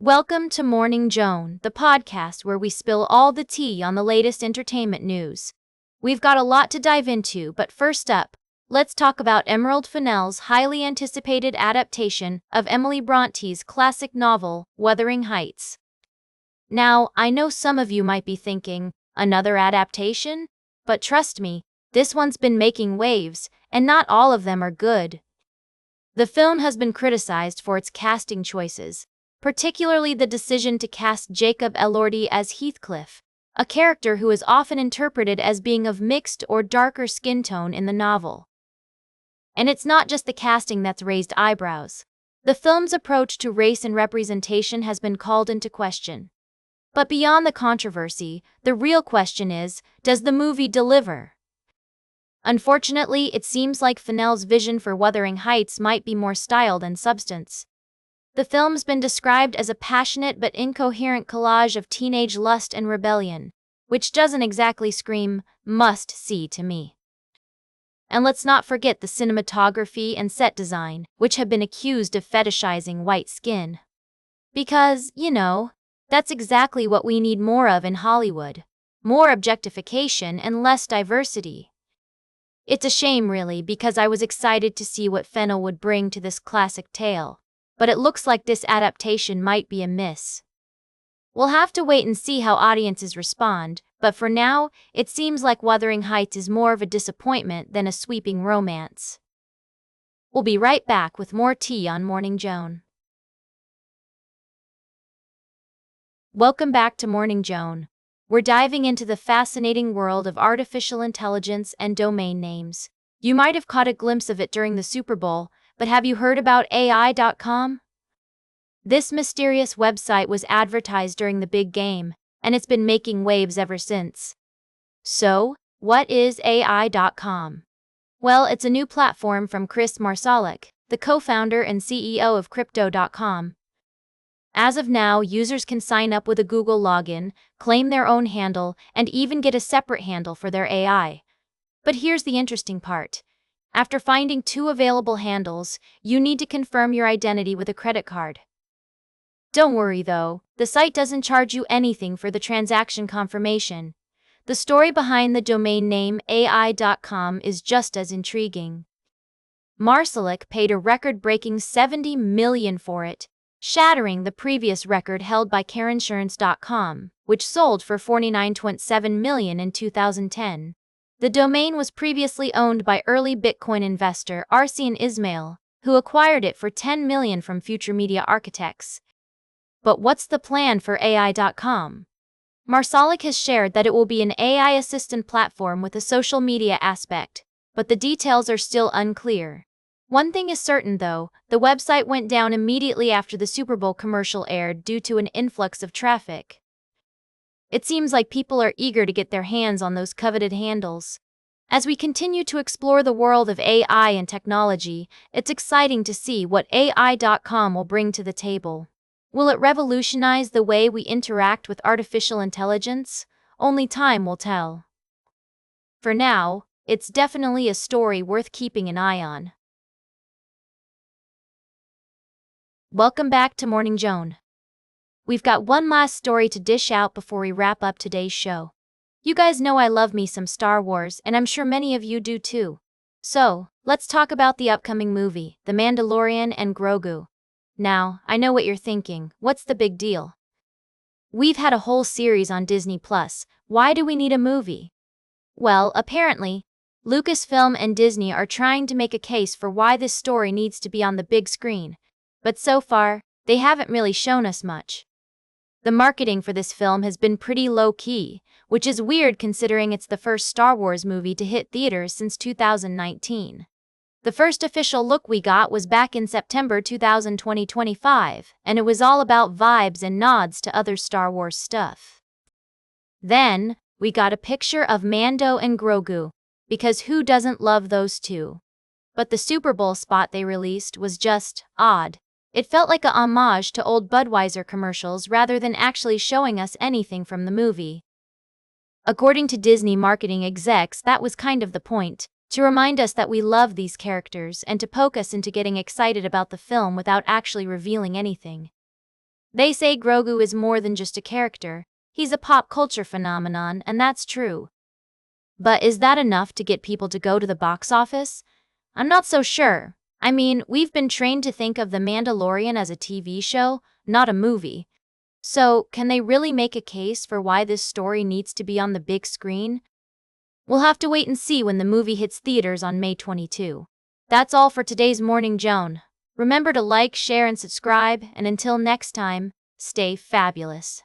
Welcome to Morning Joan, the podcast where we spill all the tea on the latest entertainment news. We've got a lot to dive into, but first up, let's talk about Emerald Fennell's highly anticipated adaptation of Emily Bronte's classic novel, Wuthering Heights. Now, I know some of you might be thinking, another adaptation? But trust me, this one's been making waves, and not all of them are good. The film has been criticized for its casting choices, particularly the decision to cast Jacob Elordi as Heathcliff, a character who is often interpreted as being of mixed or darker skin tone in the novel. And it's not just the casting that's raised eyebrows. The film's approach to race and representation has been called into question. But beyond the controversy, the real question is, does the movie deliver? Unfortunately, it seems like Fennell's vision for Wuthering Heights might be more style than substance. The film's been described as a passionate but incoherent collage of teenage lust and rebellion, which doesn't exactly scream must-see to me. And let's not forget the cinematography and set design, which have been accused of fetishizing white skin. Because, that's exactly what we need more of in Hollywood. More objectification and less diversity. It's a shame, really, because I was excited to see what Fennell would bring to this classic tale. But it looks like this adaptation might be a miss. We'll have to wait and see how audiences respond, but for now, it seems like Wuthering Heights is more of a disappointment than a sweeping romance. We'll be right back with more tea on Morning Joan. Welcome back to Morning Joan. We're diving into the fascinating world of artificial intelligence and domain names. You might have caught a glimpse of it during the Super Bowl, but have you heard about AI.com? This mysterious website was advertised during the big game, and it's been making waves ever since. So, what is AI.com? Well, it's a new platform from Chris Marsalek, the co-founder and CEO of Crypto.com. As of now, users can sign up with a Google login, claim their own handle, and even get a separate handle for their AI. But here's the interesting part. After finding two available handles, you need to confirm your identity with a credit card. Don't worry though, the site doesn't charge you anything for the transaction confirmation. The story behind the domain name AI.com is just as intriguing. Marsalek paid a record-breaking $70 million for it, shattering the previous record held by carinsurance.com, which sold for $49.7 million in 2010. The domain was previously owned by early Bitcoin investor Arsene Ismail, who acquired it for $10 million from Future Media Architects. But what's the plan for AI.com? Marsalek has shared that it will be an AI assistant platform with a social media aspect, but the details are still unclear. One thing is certain though, the website went down immediately after the Super Bowl commercial aired due to an influx of traffic. It seems like people are eager to get their hands on those coveted handles. As we continue to explore the world of AI and technology, it's exciting to see what AI.com will bring to the table. Will it revolutionize the way we interact with artificial intelligence? Only time will tell. For now, it's definitely a story worth keeping an eye on. Welcome back to Morning Joan. We've got one last story to dish out before we wrap up today's show. You guys know I love me some Star Wars, and I'm sure many of you do too. So, let's talk about the upcoming movie, The Mandalorian and Grogu. Now, I know what you're thinking, what's the big deal? We've had a whole series on Disney+, why do we need a movie? Well, apparently, Lucasfilm and Disney are trying to make a case for why this story needs to be on the big screen. But so far, they haven't really shown us much. The marketing for this film has been pretty low-key, which is weird considering it's the first Star Wars movie to hit theaters since 2019. The first official look we got was back in September 2025, and it was all about vibes and nods to other Star Wars stuff. Then, we got a picture of Mando and Grogu, because who doesn't love those two? But the Super Bowl spot they released was just odd. It felt like a homage to old Budweiser commercials rather than actually showing us anything from the movie. According to Disney marketing execs, that was kind of the point, to remind us that we love these characters and to poke us into getting excited about the film without actually revealing anything. They say Grogu is more than just a character, he's a pop culture phenomenon, and that's true. But is that enough to get people to go to the box office? I'm not so sure. I mean, we've been trained to think of The Mandalorian as a TV show, not a movie. So, can they really make a case for why this story needs to be on the big screen? We'll have to wait and see when the movie hits theaters on May 22. That's all for today's Morning Joan. Remember to like, share, and subscribe, and until next time, stay fabulous.